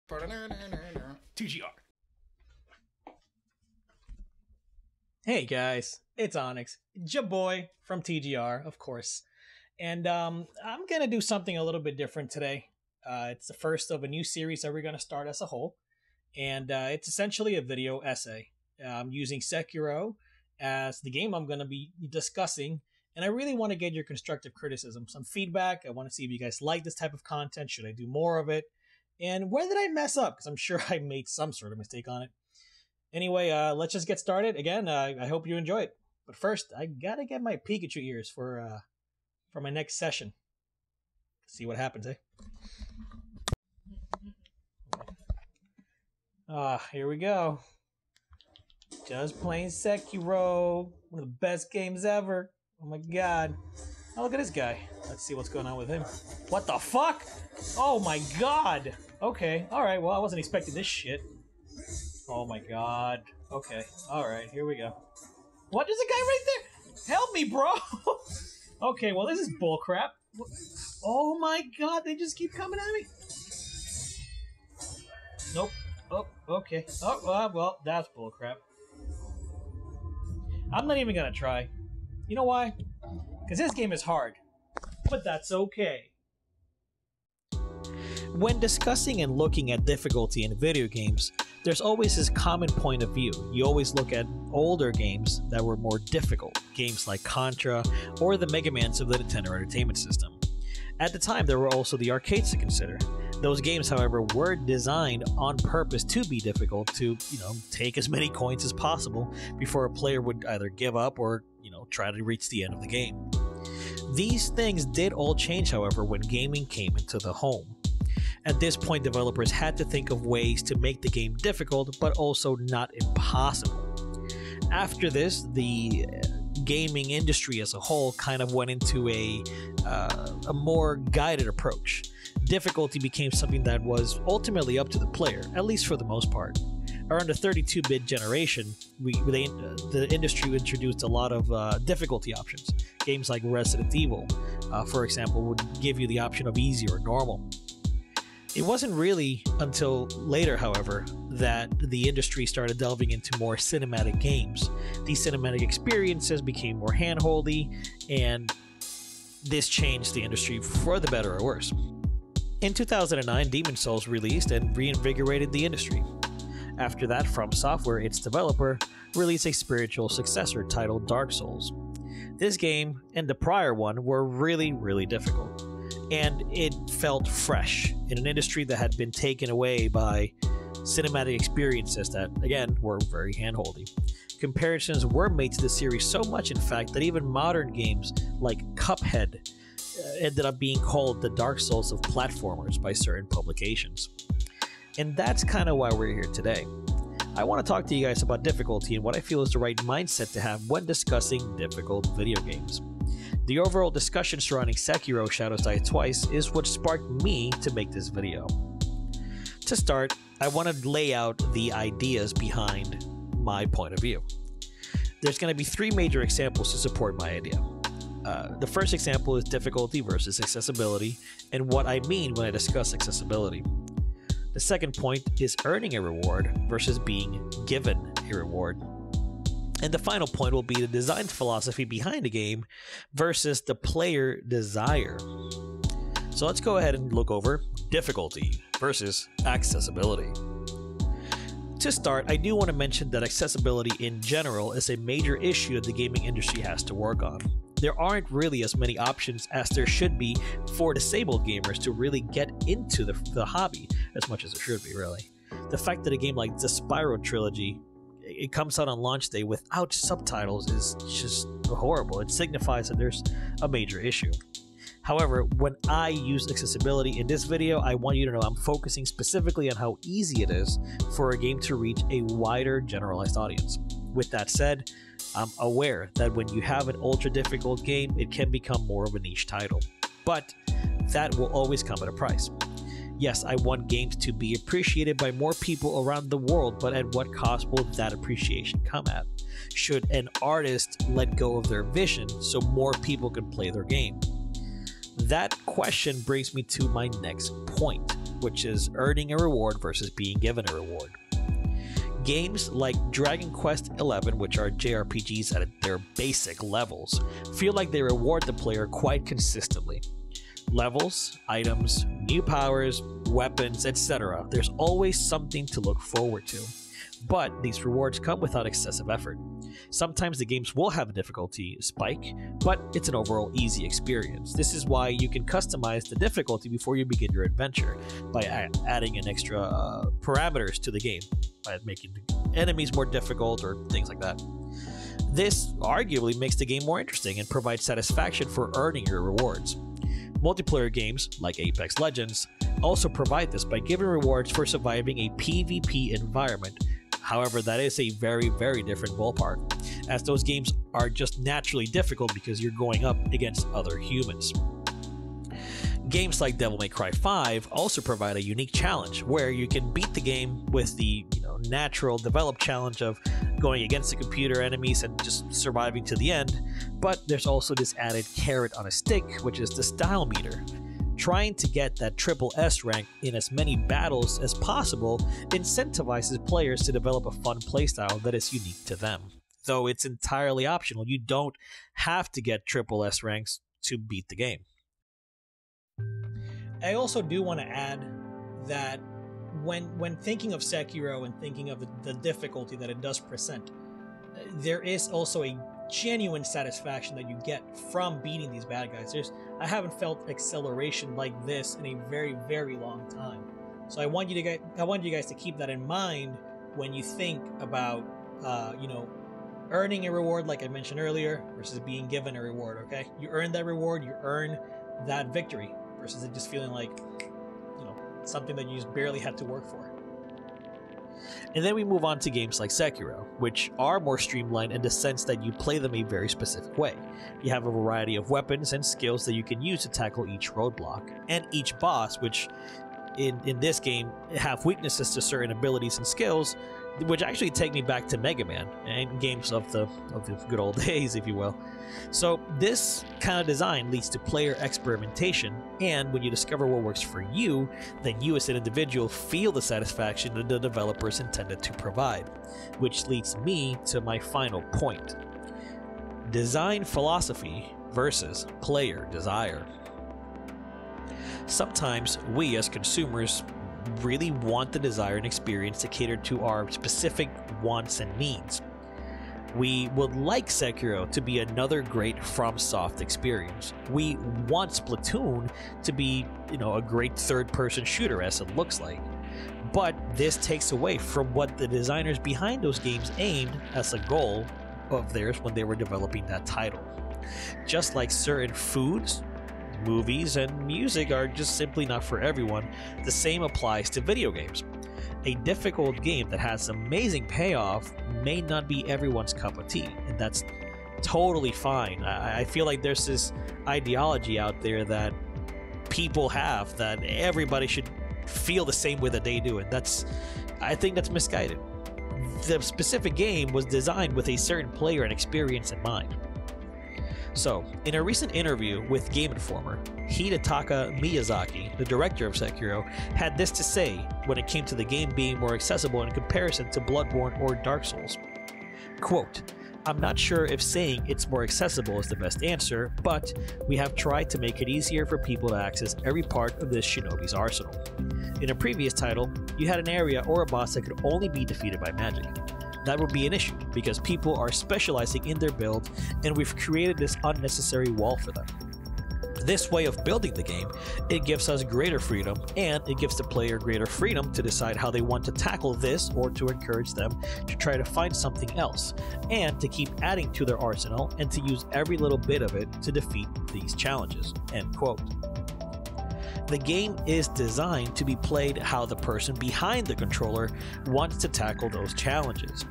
TGR. Hey guys, it's Onyx, ya boy from TGR, of course. And I'm gonna do something a little bit different today. It's the first of a new series that we're gonna start as a whole, and it's essentially a video essay. I'm using Sekiro as the game I'm gonna be discussing, and I really want to get your constructive criticism, some feedback. I want to see if you guys like this type of content. Should I do more of it? And where did I mess up? Because I'm sure I made some sort of mistake on it. Anyway, let's just get started. Again, I hope you enjoy it. But first, I gotta get my Pikachu ears for my next session. See what happens, eh? Here we go. Just playing Sekiro. One of the best games ever. Oh my god. Oh, look at this guy. Let's see what's going on with him. What the fuck? Oh my god. Okay, alright, well, I wasn't expecting this shit. Oh my god. Okay, alright, here we go. What? There's a guy right there! Help me, bro! Okay, well, this is bullcrap. Oh my god, they just keep coming at me. Nope. Oh, okay. Oh, well, that's bullcrap. I'm not even gonna try. You know why? Because this game is hard. But that's okay. When discussing and looking at difficulty in video games, there's always this common point of view. You always look at older games that were more difficult, games like Contra or the Mega Mans of the Nintendo Entertainment System. At the time, there were also the arcades to consider. Those games, however, were designed on purpose to be difficult to, take as many coins as possible before a player would either give up or, try to reach the end of the game. These things did all change, however, when gaming came into the home. At this point, developers had to think of ways to make the game difficult, but also not impossible. After this, the gaming industry as a whole kind of went into a more guided approach. Difficulty became something that was ultimately up to the player, at least for the most part. Around the 32-bit generation, the industry introduced a lot of difficulty options. Games like Resident Evil, for example, would give you the option of easy or normal. It wasn't really until later, however, that the industry started delving into more cinematic games. These cinematic experiences became more handholdy, and this changed the industry for the better or worse. In 2009, Demon's Souls released and reinvigorated the industry. After that, From Software, its developer, released a spiritual successor titled Dark Souls. This game and the prior one were really, really difficult, and it felt fresh in an industry that had been taken away by cinematic experiences that, again, were very handholdy. Comparisons were made to the series so much, in fact, that even modern games like Cuphead ended up being called the Dark Souls of platformers by certain publications. And that's kind of why we're here today. I want to talk to you guys about difficulty and what I feel is the right mindset to have when discussing difficult video games. The overall discussion surrounding Sekiro Shadows Die Twice is what sparked me to make this video. To start, I want to lay out the ideas behind my point of view. There's going to be three major examples to support my idea. The first example is difficulty versus accessibility, and what I mean when I discuss accessibility. The second point is earning a reward versus being given a reward. And the final point will be the design philosophy behind a game versus the player desire. So let's go ahead and look over difficulty versus accessibility. To start, I do want to mention that accessibility in general is a major issue that the gaming industry has to work on. There aren't really as many options as there should be for disabled gamers to really get into the hobby as much as it should be, really. The fact that a game like the Spyro Trilogy, it comes out on launch day without subtitles is just horrible. It signifies that there's a major issue. However, when I use accessibility in this video, I want you to know I'm focusing specifically on how easy it is for a game to reach a wider generalized audience. With that said, I'm aware that when you have an ultra difficult game, it can become more of a niche title. But that will always come at a price. Yes, I want games to be appreciated by more people around the world, but at what cost will that appreciation come at? Should an artist let go of their vision so more people can play their game? That question brings me to my next point. which is earning a reward versus being given a reward. Games like Dragon Quest XI, which are JRPGs at their basic levels, feel like they reward the player quite consistently. Levels, items, new powers, weapons, etc. There's always something to look forward to. But these rewards come without excessive effort. Sometimes the games will have a difficulty spike, but it's an overall easy experience. This is why you can customize the difficulty before you begin your adventure by adding in extra parameters to the game, by making the enemies more difficult or things like that. This arguably makes the game more interesting and provides satisfaction for earning your rewards. Multiplayer games, like Apex Legends, also provide this by giving rewards for surviving a PvP environment. However, that is a very, very different ballpark, as those games are just naturally difficult because you're going up against other humans. Games like Devil May Cry 5 also provide a unique challenge where you can beat the game with the natural developed challenge of going against the computer enemies and just surviving to the end, but there's also this added carrot on a stick, which is the style meter. Trying to get that triple S rank in as many battles as possible incentivizes players to develop a fun playstyle that is unique to them. Though it's entirely optional, you don't have to get triple S ranks to beat the game. I also do want to add that when thinking of Sekiro and thinking of the difficulty that it does present, there is also a genuine satisfaction that you get from beating these bad guys. I haven't felt acceleration like this in a very, very long time. So I want you guys to keep that in mind when you think about earning a reward like I mentioned earlier versus being given a reward. Okay, you earn that reward, you earn that victory, versus it just feeling like something that you just barely had to work for. And then we move on to games like Sekiro, which are more streamlined in the sense that you play them a very specific way. You have a variety of weapons and skills that you can use to tackle each roadblock, and each boss, which in this game have weaknesses to certain abilities and skills, which actually take me back to Mega Man and games of the good old days, if you will. So this kind of design leads to player experimentation, and when you discover what works for you, then you as an individual feel the satisfaction that the developers intended to provide. Which leads me to my final point. Design philosophy versus player desire. Sometimes we as consumers really want the desire and experience to cater to our specific wants and needs. We would like Sekiro to be another great FromSoft experience. We want Splatoon to be, a great third-person shooter, as it looks like. But this takes away from what the designers behind those games aimed as a goal of theirs when they were developing that title. Just like certain foods, movies, and music are just simply not for everyone, the same applies to video games. A difficult game that has amazing payoff may not be everyone's cup of tea, and that's totally fine. I feel like there's this ideology out there that people have that everybody should feel the same way that they do, and I think that's misguided. The specific game was designed with a certain player and experience in mind. So, in a recent interview with Game Informer, Hidetaka Miyazaki, the director of Sekiro, had this to say when it came to the game being more accessible in comparison to Bloodborne or Dark Souls. Quote, "I'm not sure if saying it's more accessible is the best answer, but we have tried to make it easier for people to access every part of this shinobi's arsenal. In a previous title, you had an area or a boss that could only be defeated by magic. That would be an issue, because people are specializing in their build, and we've created this unnecessary wall for them. This way of building the game, it gives us greater freedom, and it gives the player greater freedom to decide how they want to tackle this, or to encourage them to try to find something else, and to keep adding to their arsenal, and to use every little bit of it to defeat these challenges." End quote. The game is designed to be played how the person behind the controller wants to tackle those challenges.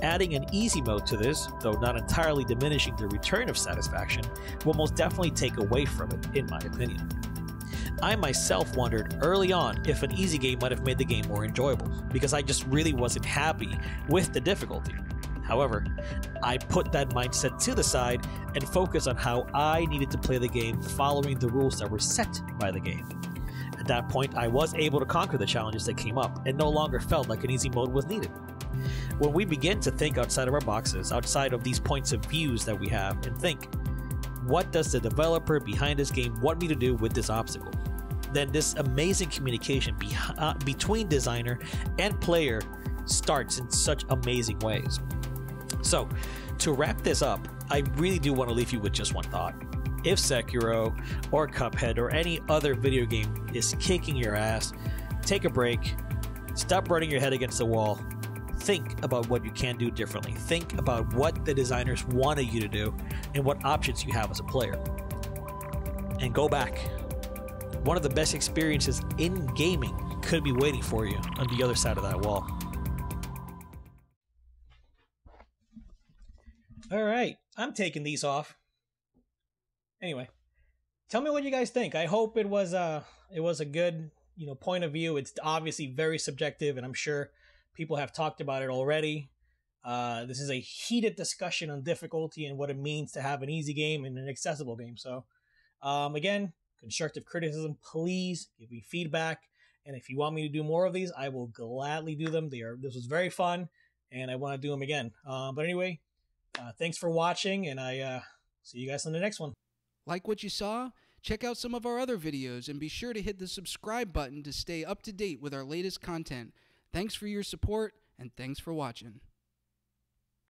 Adding an easy mode to this, though not entirely diminishing the return of satisfaction, will most definitely take away from it, in my opinion. I myself wondered early on if an easy game might have made the game more enjoyable, because I just really wasn't happy with the difficulty. However, I put that mindset to the side and focused on how I needed to play the game following the rules that were set by the game. At that point, I was able to conquer the challenges that came up and no longer felt like an easy mode was needed. When we begin to think outside of our boxes, outside of these points of views that we have, and think, what does the developer behind this game want me to do with this obstacle? Then this amazing communication between designer and player starts in such amazing ways. So, to wrap this up, I really do want to leave you with just one thought. If Sekiro or Cuphead or any other video game is kicking your ass, take a break, stop running your head against the wall, think about what you can do differently, think about what the designers wanted you to do and what options you have as a player, and go back. One of the best experiences in gaming could be waiting for you on the other side of that wall. All right, I'm taking these off. Anyway, tell me what you guys think. I hope it was a good, point of view. It's obviously very subjective, and I'm sure people have talked about it already. This is a heated discussion on difficulty and what it means to have an easy game and an accessible game. So, again, constructive criticism, please give me feedback. And if you want me to do more of these, I will gladly do them. This was very fun, and I want to do them again. But anyway, thanks for watching, and I see you guys on the next one. Like what you saw? Check out some of our other videos and be sure to hit the subscribe button to stay up to date with our latest content. Thanks for your support, and thanks for watching.